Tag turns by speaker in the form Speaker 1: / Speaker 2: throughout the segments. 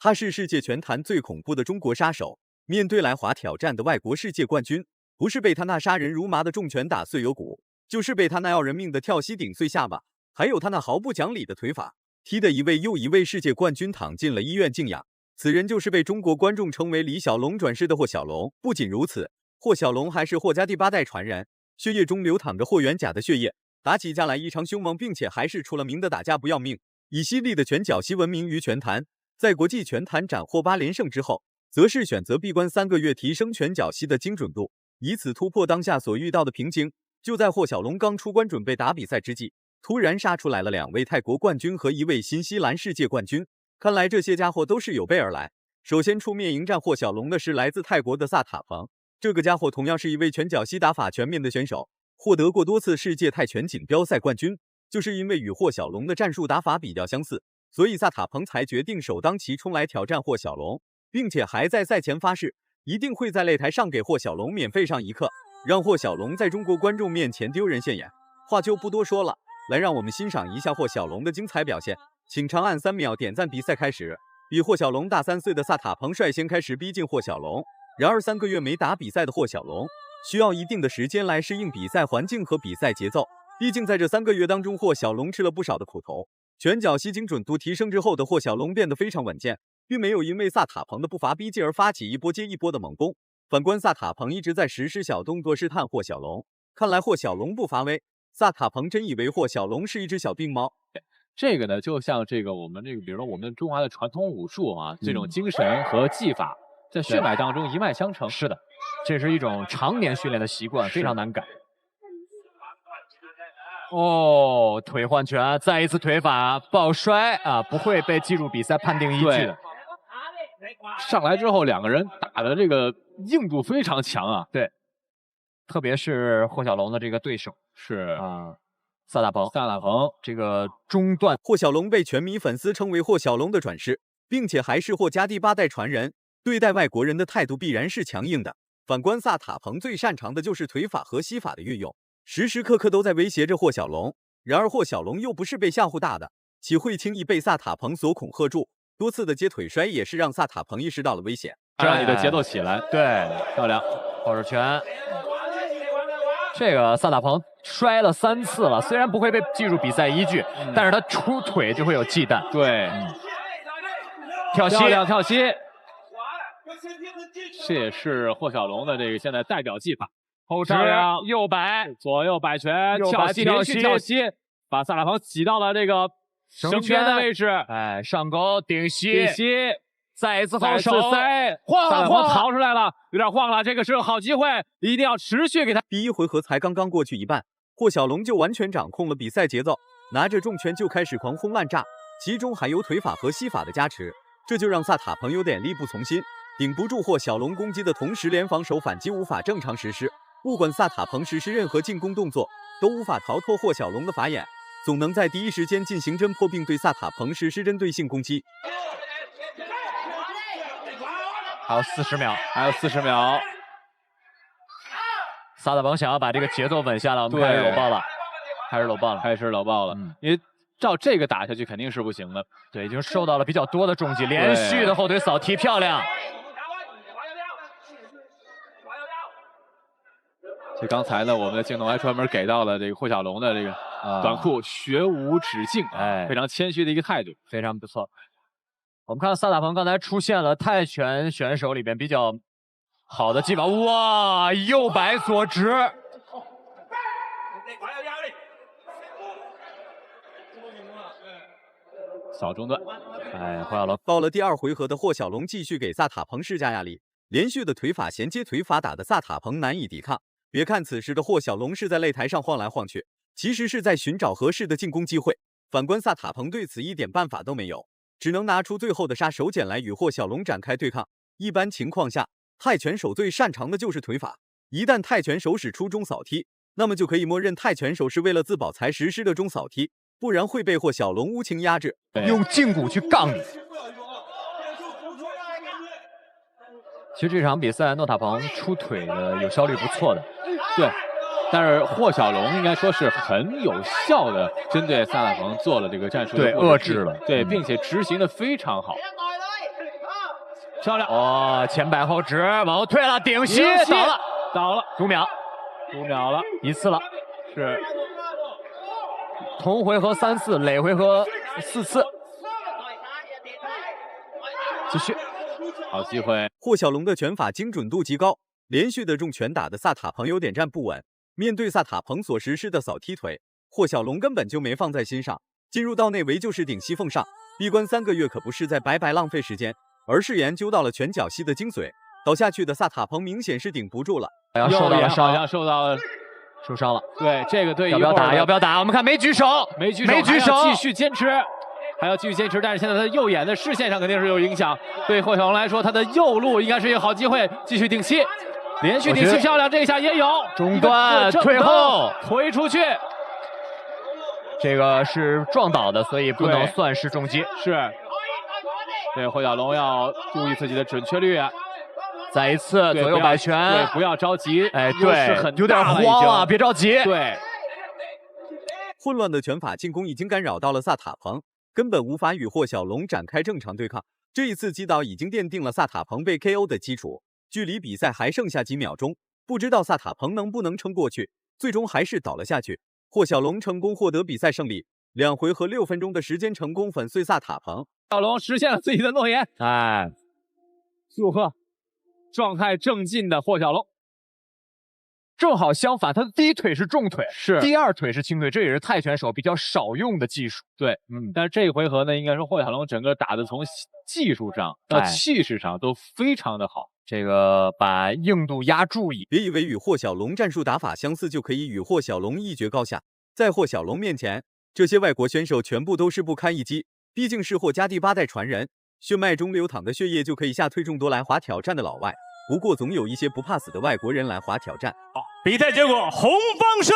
Speaker 1: 他是世界拳坛最恐怖的中国杀手，面对来华挑战的外国世界冠军，不是被他那杀人如麻的重拳打碎有骨，就是被他那要人命的跳膝顶碎下巴，还有他那毫不讲理的腿法，踢得一位又一位世界冠军躺进了医院静养。此人就是被中国观众称为李小龙转世的霍小龙。不仅如此，霍小龙还是霍家第8代传人，血液中流淌着霍元甲的血液，打起架来异常凶猛，并且还是出了名的打架不要命，以犀利的拳脚膝闻名于拳坛。在国际拳坛斩获8连胜之后，则是选择闭关3个月，提升拳脚膝的精准度，以此突破当下所遇到的瓶颈。就在霍小龙刚出关准备打比赛之际，突然杀出来了2位泰国冠军和1位新西兰世界冠军。看来这些家伙都是有备而来。首先出面迎战霍小龙的是来自泰国的萨塔彭，这个家伙同样是一位拳脚膝打法全面的选手，获得过多次世界泰拳锦标赛冠军。就是因为与霍小龙的战术打法比较相似，所以萨塔彭才决定首当其冲来挑战霍小龙，并且还在赛前发誓，一定会在擂台上给霍小龙免费上一课，让霍小龙在中国观众面前丢人现眼。话就不多说了，来让我们欣赏一下霍小龙的精彩表现。请长按3秒点赞。比赛开始，比霍小龙大3岁的萨塔彭率先开始逼近霍小龙。然而3个月没打比赛的霍小龙需要一定的时间来适应比赛环境和比赛节奏，毕竟在这3个月当中，霍小龙吃了不少的苦头。拳脚膝精准度提升之后的霍小龙变得非常稳健，并没有因为萨塔彭的步伐逼近而发起一波接一波的猛攻。反观萨塔彭一直在实施小动作试探霍小龙，看来霍小龙不发威，萨塔彭真以为霍小龙是一只小病猫。
Speaker 2: 这个呢，就像我们比如说我们中华的传统武术啊，这种精神和技法在血脉当中一脉相承。
Speaker 3: 是的，这是一种常年训练的习惯，非常难改。哦，腿换拳，再一次腿法抱摔啊，不会被计入比赛判定依据的。
Speaker 2: 上来之后，2个人打的这个硬度非常强啊。
Speaker 3: 对，特别是霍小龙的这个对手
Speaker 2: 是
Speaker 3: 啊。萨塔彭这个中段，
Speaker 1: 霍小龙被拳迷粉丝称为霍小龙的转世，并且还是霍家第8代传人，对待外国人的态度必然是强硬的。反观萨塔彭最擅长的就是腿法和膝法的运用，时时刻刻都在威胁着霍小龙。然而霍小龙又不是被吓唬大的，岂会轻易被萨塔彭所恐吓住？多次的接腿摔也是让萨塔彭意识到了危险，
Speaker 2: 让你的节奏起来。
Speaker 3: 对，
Speaker 2: 漂亮，
Speaker 3: 后手拳。这个萨塔彭摔了3次了，虽然不会被计入比赛依据，但是他出腿就会有忌惮。
Speaker 2: 对，
Speaker 3: 跳膝，
Speaker 2: 跳膝，这也是霍小龙的这个现在代表技法。
Speaker 3: 后照亮，右摆，
Speaker 2: 左右摆拳，跳膝，连续跳膝，把萨塔彭挤到了这个绳圈的位置。
Speaker 3: 哎，上勾顶膝，再一次后手
Speaker 2: 塞，晃，逃出来了，有点晃了。这个是个好机会，一定要持续给他。
Speaker 1: 第1回合才刚刚过去一半，霍小龙就完全掌控了比赛节奏，拿着重拳就开始狂轰滥炸，其中还有腿法和膝法的加持，这就让萨塔彭有点力不从心，顶不住霍小龙攻击的同时，连防守反击无法正常实施。不管萨塔彭实施任何进攻动作，都无法逃脱霍小龙的法眼，总能在第一时间进行侦破，并对萨塔彭实施针对性攻击。
Speaker 3: 还有40秒，萨塔彭想要把这个节奏稳下来，我们开始搂爆了，
Speaker 2: 因为照这个打下去肯定是不行的。
Speaker 3: 对，已经受到了比较多的重击，连续的后腿扫踢，漂亮。
Speaker 2: 所以刚才呢，我们的镜头还专门给到了这个霍小龙的这个短裤学无止境，非常谦虚的一个态度，
Speaker 3: 非常不错。我们看到萨塔彭刚才出现了泰拳选手里边比较好的技法，哇，右摆左直，
Speaker 2: 扫中段。
Speaker 3: 哎，霍小龙
Speaker 1: 到了第2回合的霍小龙继续给萨塔彭施加压力，连续的腿法衔接腿法打得萨塔彭难以抵抗。别看此时的霍小龙是在擂台上晃来晃去，其实是在寻找合适的进攻机会。反观萨塔彭对此一点办法都没有，只能拿出最后的杀手锏来与霍小龙展开对抗。一般情况下，泰拳手最擅长的就是腿法，一旦泰拳手使出中扫踢，那么就可以默认泰拳手是为了自保才实施的中扫踢，不然会被霍小龙无情压制，
Speaker 3: 用胫骨去杠你。其实这场比赛诺塔彭出腿的有效率不错的，
Speaker 2: 对，但是霍小龙应该说是很有效的针对萨塔彭做了这个战术的
Speaker 3: 对遏制了，
Speaker 2: 对，并且执行的非常好。漂亮！
Speaker 3: 哦，前摆后直，往后退了，顶膝倒了，5秒了，一次了，
Speaker 2: 是。
Speaker 3: 同回合3次，累回合4次。继续，
Speaker 2: 好机会。
Speaker 1: 霍小龙的拳法精准度极高，连续的重拳打得萨塔彭有点站不稳。面对萨塔彭所实施的扫踢腿，霍小龙根本就没放在心上，进入到内围就是顶膝奉上。闭关3个月可不是在白白浪费时间，而是研究到了拳脚膝的精髓。倒下去的萨塔彭明显是顶不住了，
Speaker 3: 受到了伤，
Speaker 2: 好像受
Speaker 3: 伤了。
Speaker 2: 对，这个对，
Speaker 3: 要不要打？我们看没举手，
Speaker 2: 继续坚持。还要继续坚持，但是现在他右眼的视线上肯定是有影响。对霍小龙来说，他的右路应该是一个好机会，继续顶膝，连续顶膝漂亮，这一下也有
Speaker 3: 中断，退后，
Speaker 2: 推出去。
Speaker 3: 这个是撞倒的，所以不能算是重击。
Speaker 2: 是。对，霍小龙要注意自己的准确率。
Speaker 3: 再一次左右摆拳，
Speaker 2: 对，不要着急。
Speaker 3: 哎，对，有点慌啊，别着急。
Speaker 2: 对。
Speaker 1: 混乱的拳法进攻已经干扰到了萨塔彭。根本无法与霍小龙展开正常对抗。这一次击倒已经奠定了萨塔彭被 KO 的基础。距离比赛还剩下几秒钟，不知道萨塔彭能不能撑过去。最终还是倒了下去。霍小龙成功获得比赛胜利，2回合6分钟的时间成功粉碎萨塔彭。
Speaker 2: 小龙实现了自己的诺言，
Speaker 3: 哎，
Speaker 2: 祝贺状态正劲的霍小龙。
Speaker 3: 正好相反，他的第一腿是重腿，
Speaker 2: 是
Speaker 3: 第二腿是轻腿，这也是泰拳手比较少用的技术。
Speaker 2: 对，但是这一回合呢，应该说霍小龙整个打的从技术上到气势上都非常的好，
Speaker 3: 这个把硬度压住。
Speaker 1: 别以为与霍小龙战术打法相似就可以与霍小龙一决高下，在霍小龙面前，这些外国选手全部都是不堪一击。毕竟是霍家第8代传人，血脉中流淌的血液就可以吓退众多来华挑战的老外。不过总有一些不怕死的外国人来华挑战。
Speaker 4: 好，比赛结果红方胜，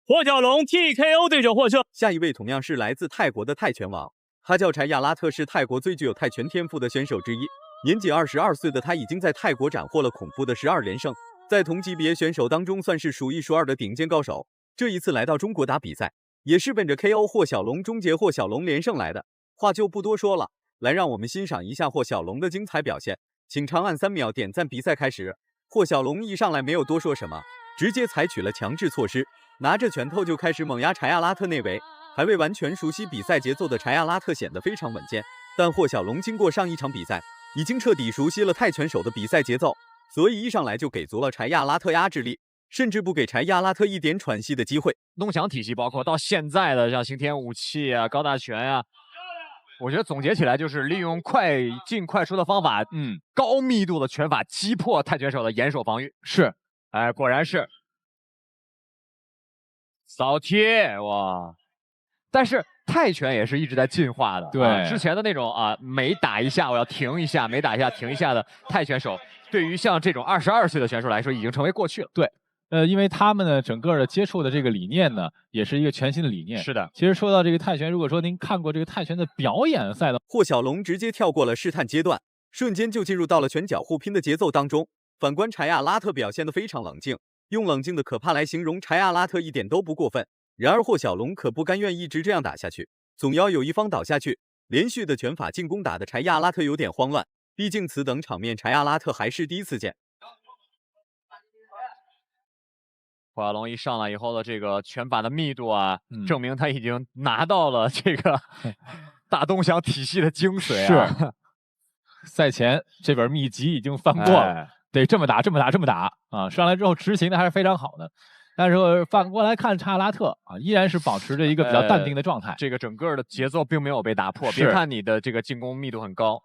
Speaker 4: 霍小龙 TKO 对手获胜。
Speaker 1: 下一位同样是来自泰国的泰拳王，他叫柴亚拉特，是泰国最具有泰拳天赋的选手之一。年仅22岁的他已经在泰国斩获了恐怖的12连胜，在同级别选手当中算是数一数二的顶尖高手。这一次来到中国打比赛，也是奔着 KO 霍小龙、终结霍小龙连胜来的。话就不多说了。来，让我们欣赏一下霍小龙的精彩表现，请长按3秒点赞。比赛开始，霍小龙一上来没有多说什么，直接采取了强制措施，拿着拳头就开始猛压柴亚拉特内围。还未完全熟悉比赛节奏的柴亚拉特显得非常稳健，但霍小龙经过上一场比赛，已经彻底熟悉了泰拳手的比赛节奏，所以一上来就给足了柴亚拉特压制力，甚至不给柴亚拉特一点喘息的机会。
Speaker 3: 东翔体系包括到现在的像刑天武器啊、高大全啊。我觉得总结起来就是利用快进快出的方法，高密度的拳法击破泰拳手的严守防御。
Speaker 2: 是，
Speaker 3: 哎，果然是扫踢哇！但是泰拳也是一直在进化的。
Speaker 2: 对，
Speaker 3: 之前的那种每打一下我要停一下，每打一下停一下的泰拳手，对于像这种22岁的选手来说，已经成为过去了。
Speaker 2: 对。因为他们呢，整个的接触的这个理念呢，也是一个全新的理念。
Speaker 3: 是的，
Speaker 2: 其实说到这个泰拳，如果说您看过这个泰拳的表演赛的，
Speaker 1: 霍小龙直接跳过了试探阶段，瞬间就进入到了拳脚互拼的节奏当中。反观柴亚拉特表现得非常冷静，用冷静的可怕来形容柴亚拉特一点都不过分。然而霍小龙可不甘愿一直这样打下去，总要有一方倒下去。连续的拳法进攻打的柴亚拉特有点慌乱，毕竟此等场面柴亚拉特还是第一次见。
Speaker 3: 霍小龙一上来以后的这个拳法的密度啊，证明他已经拿到了这个大东翔体系的精髓啊。
Speaker 2: 是，赛前这本秘籍已经翻过了，得这么打，这么打，这么打啊！上来之后执行的还是非常好的。但是反过来看查拉特啊，依然是保持着一个比较淡定的状态。
Speaker 3: 这个整个的节奏并没有被打破。别看你的这个进攻密度很高。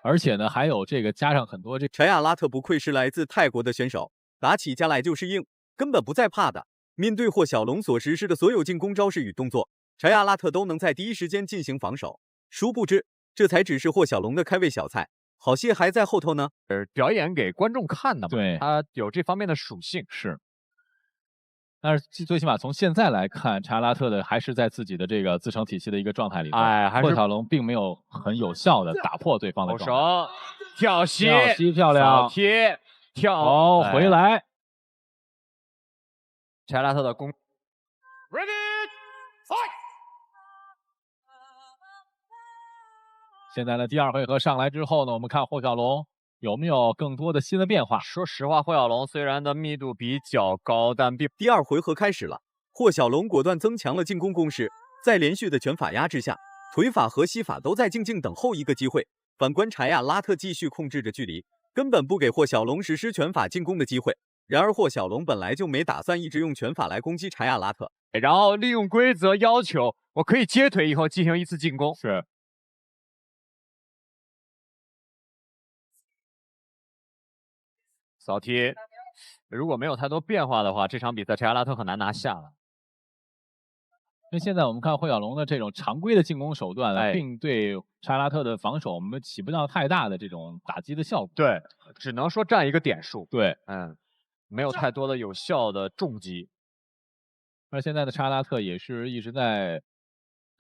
Speaker 2: 而且呢，还有这个加上很多
Speaker 1: 柴亚拉特不愧是来自泰国的选手，打起架来就是硬，根本不在怕的。面对霍小龙所实施的所有进攻招式与动作，柴亚拉特都能在第一时间进行防守。殊不知，这才只是霍小龙的开胃小菜，好戏还在后头呢。
Speaker 3: 表演给观众看的嘛，
Speaker 2: 对，
Speaker 3: 他有这方面的属性
Speaker 2: 是。但是最起码从现在来看，查拉特的还是在自己的这个自成体系的一个状态里头。霍小龙并没有很有效的打破对方的
Speaker 3: 状态。手跳膝，
Speaker 2: 跳膝漂亮，
Speaker 3: 扫踢跳
Speaker 2: 好回来。
Speaker 3: 查拉特的攻 ，ready
Speaker 2: 现在呢，第2回合上来之后呢，我们看霍小龙有没有更多的新的变化。
Speaker 3: 说实话，霍小龙虽然的密度比较高，但并
Speaker 1: 第2回合开始了，霍小龙果断增强了进攻攻势，在连续的拳法压制下，腿法和膝法都在静静等候一个机会。反观柴亚拉特继续控制着距离，根本不给霍小龙实施拳法进攻的机会。然而霍小龙本来就没打算一直用拳法来攻击柴亚拉特，
Speaker 3: 然后利用规则要求我可以接腿以后进行一次进攻。
Speaker 2: 是。
Speaker 3: 扫踢，如果没有太多变化的话，这场比赛柴亚拉特很难拿下了。
Speaker 2: 因为现在我们看霍小龙的这种常规的进攻手段呢，并对柴亚拉特的防守我们起不到太大的这种打击的效果。
Speaker 3: 对，只能说占一个点数。
Speaker 2: 对，
Speaker 3: 没有太多的有效的重击。
Speaker 2: 而现在的柴亚拉特也是一直在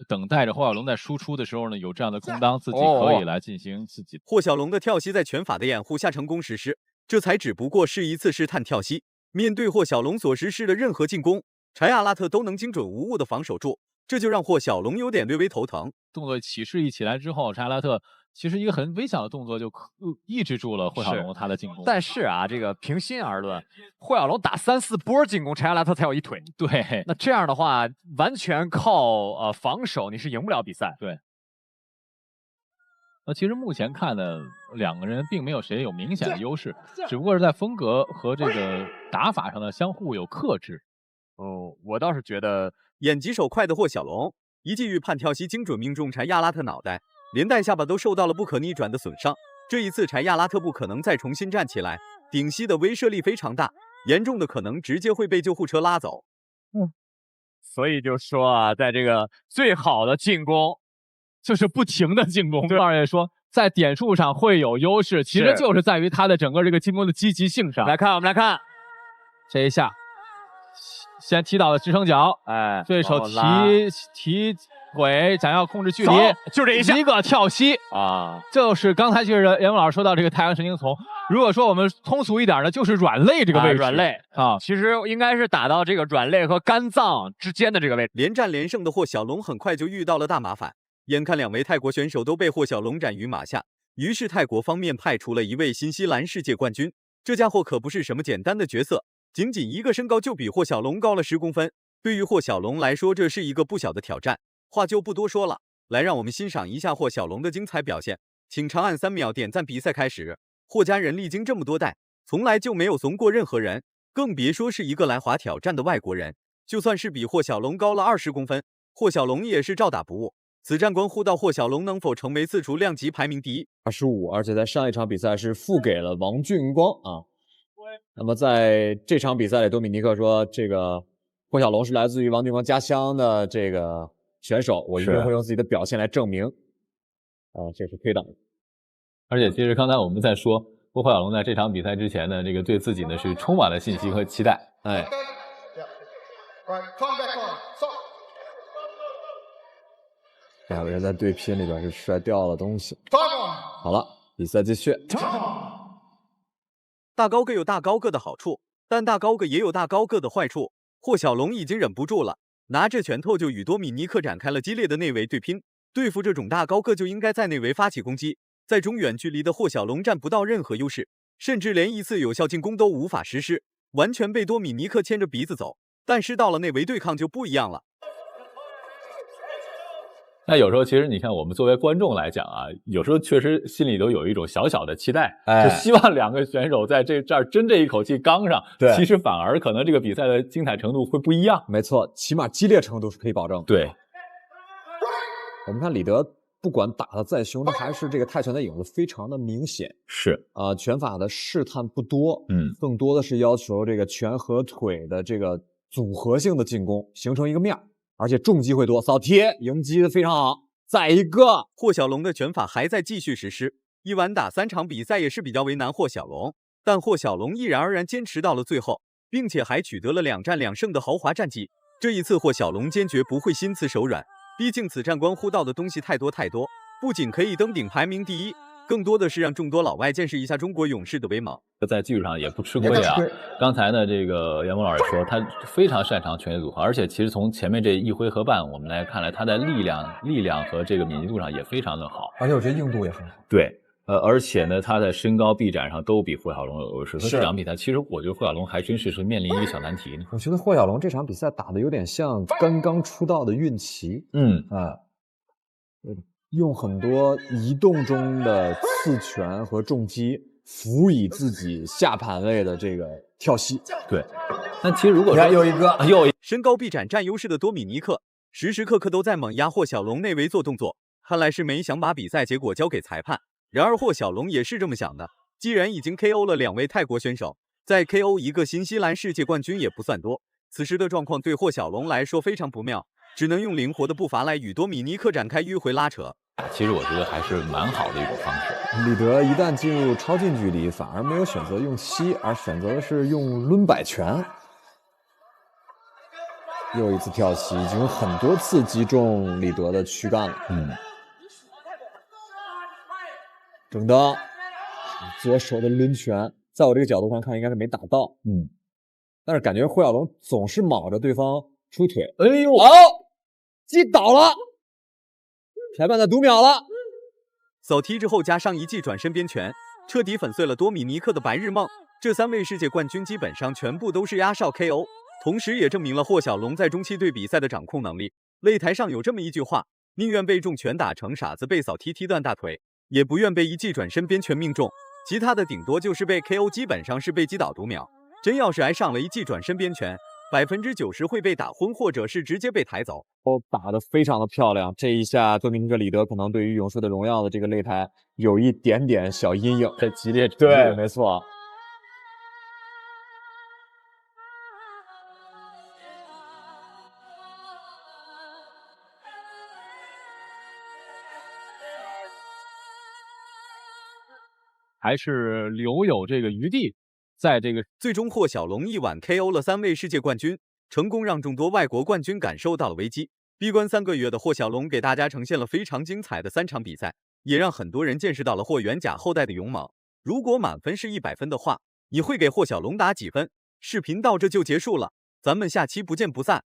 Speaker 2: 等待着霍小龙在输出的时候呢，有这样的空当，自己可以来进行自己。
Speaker 1: 霍小龙的跳膝在拳法的掩护下成功实施，这才只不过是一次试探跳膝。面对霍小龙所实施的任何进攻，柴亚拉特都能精准无误的防守住，这就让霍小龙有点略微头疼。
Speaker 2: 动作起势一起来之后，柴亚拉特其实一个很微小的动作就抑制住了霍小龙他的进攻。
Speaker 3: 但是啊，这个平心而论，霍小龙打3、4波进攻，柴亚拉特才有1腿。
Speaker 2: 对，
Speaker 3: 那这样的话，完全靠防守，你是赢不了比赛。
Speaker 2: 对。其实目前看呢，2个人并没有谁有明显的优势，只不过是在风格和这个打法上呢相互有克制。
Speaker 3: 我倒是觉得
Speaker 1: 眼疾手快的霍小龙一记预判跳膝精准命中柴亚拉特脑袋，连带下巴都受到了不可逆转的损伤。这一次柴亚拉特不可能再重新站起来，顶膝的威慑力非常大，严重的可能直接会被救护车拉走。
Speaker 3: 所以就说啊，在这个最好的进攻
Speaker 2: 就是不停的进攻。2位说在点数上会有优势，其实就是在于他的整个这个进攻的积极性上。
Speaker 3: 我们来看
Speaker 2: 这一下，先踢倒了支撑脚，对手提腿，想要控制距离，
Speaker 3: 就这一
Speaker 2: 个跳膝啊，就是刚才就是严武老师说到这个太阳神经丛。如果说我们通俗一点呢，就是软肋这个位置，
Speaker 3: 软肋啊，其实应该是打到这个软肋和肝脏之间的这个位置。
Speaker 1: 连战连胜的霍小龙很快就遇到了大麻烦，眼看2位泰国选手都被霍小龙斩于马下，于是泰国方面派出了一位新西兰世界冠军，这家伙可不是什么简单的角色。仅仅一个身高就比霍小龙高了10公分，对于霍小龙来说，这是一个不小的挑战。话就不多说了，来让我们欣赏一下霍小龙的精彩表现。请长按3秒点赞。比赛开始，霍家人历经这么多代，从来就没有怂过任何人，更别说是一个来华挑战的外国人。就算是比霍小龙高了20公分，霍小龙也是照打不误。此战关乎到霍小龙能否成为4厨量级排名第一。
Speaker 5: 25，而且在上一场比赛是负给了王俊光啊。那么在这场比赛里，多米尼克说，这个霍小龙是来自于王俊光家乡的这个选手，我一定会用自己的表现来证明。这是可以的。
Speaker 2: 而且其实刚才我们在说，霍小龙在这场比赛之前呢，这个对自己呢是充满了信心和期待。
Speaker 5: 哎，2个人在对拼里边是摔掉了东西。好了，比赛继续。
Speaker 1: 大高个有大高个的好处，但大高个也有大高个的坏处。霍小龙已经忍不住了，拿着拳头就与多米尼克展开了激烈的内围对拼。对付这种大高个就应该在内围发起攻击，在中远距离的霍小龙占不到任何优势，甚至连一次有效进攻都无法实施，完全被多米尼克牵着鼻子走。但是到了内围对抗就不一样了。
Speaker 2: 那有时候其实你看，我们作为观众来讲啊，有时候确实心里都有一种小小的期待，就希望2个选手在这儿真这一口气刚上。
Speaker 5: 对，
Speaker 2: 其实反而可能这个比赛的精彩程度会不一样。
Speaker 5: 没错，起码激烈程度是可以保证。
Speaker 2: 对，
Speaker 5: 我们看李德，不管打得再凶，他还是这个泰拳的影子非常的明显。
Speaker 2: 是
Speaker 5: 拳法的试探不多，更多的是要求这个拳和腿的这个组合性的进攻，形成一个面。而且重击会多，扫踢迎击的非常好。再一个，
Speaker 1: 霍小龙的拳法还在继续实施，一晚打3场比赛也是比较为难霍小龙，但霍小龙毅然而然坚持到了最后，并且还取得了2战2胜的豪华战绩。这一次霍小龙坚决不会心慈手软，毕竟此战关乎到的东西太多，不仅可以登顶排名第一，更多的是让众多老外见识一下中国勇士的威猛。
Speaker 6: 在技术上也不吃亏啊。刚才呢，这个袁博老师说他非常擅长拳击组合，而且其实从前面这一回合半我们来看来，他在力量和这个敏捷度上也非常的好，
Speaker 7: 而且我觉得硬度也很好。
Speaker 6: 对。而且呢，他在身高、臂展上都比霍小龙有优势。所以这场比赛，其实我觉得霍小龙还真是面临一个小难题呢。
Speaker 5: 我觉得霍小龙这场比赛打的有点像刚刚出道的运奇，用很多移动中的刺拳和重击辅以自己下盘位的这个跳膝。
Speaker 6: 对，但其实如果说
Speaker 7: 有一个
Speaker 1: 身高臂展占优势的多米尼克，时时刻刻都在猛压霍小龙内围做动作，看来是没想把比赛结果交给裁判。然而霍小龙也是这么想的，既然已经 KO 了2位泰国选手，再 KO 一个新西兰世界冠军也不算多。此时的状况对霍小龙来说非常不妙，只能用灵活的步伐来与多米尼克展开迂回拉扯。
Speaker 6: 其实我觉得还是蛮好的一种方式。
Speaker 5: 李德一旦进入超近距离，反而没有选择用膝，而选择的是用抡摆拳。又一次跳膝，已经有很多次击中李德的躯干了。整的左手的抡拳，在我这个角度上看应该是没打到，但是感觉霍小龙总是卯着对方出腿，哎呦，击倒了，裁判的读秒了，
Speaker 1: 扫踢之后加上一记转身边拳，彻底粉碎了多米尼克的白日梦。这3位世界冠军基本上全部都是压哨 KO， 同时也证明了霍小龙在中期对比赛的掌控能力。擂台上有这么一句话，宁愿被重拳打成傻子，被扫踢踢断大腿，也不愿被一记转身边拳命中，其他的顶多就是被 KO， 基本上是被击倒读秒。真要是挨上了一记转身边拳，90%会被打昏，或者是直接被抬走。打得非常的漂亮，这一下多米尼克李德可能对于勇士的荣耀的这个擂台有一点点小阴影，
Speaker 6: 在激烈，
Speaker 5: 对，没错。
Speaker 2: 还是留有这个余地，在这个
Speaker 1: 最终霍小龙一晚 KO 了3位世界冠军，成功让众多外国冠军感受到了危机。闭关3个月的霍小龙给大家呈现了非常精彩的3场比赛，也让很多人见识到了霍元甲后代的勇猛。如果满分是100分的话，你会给霍小龙打几分？视频到这就结束了，咱们下期不见不散。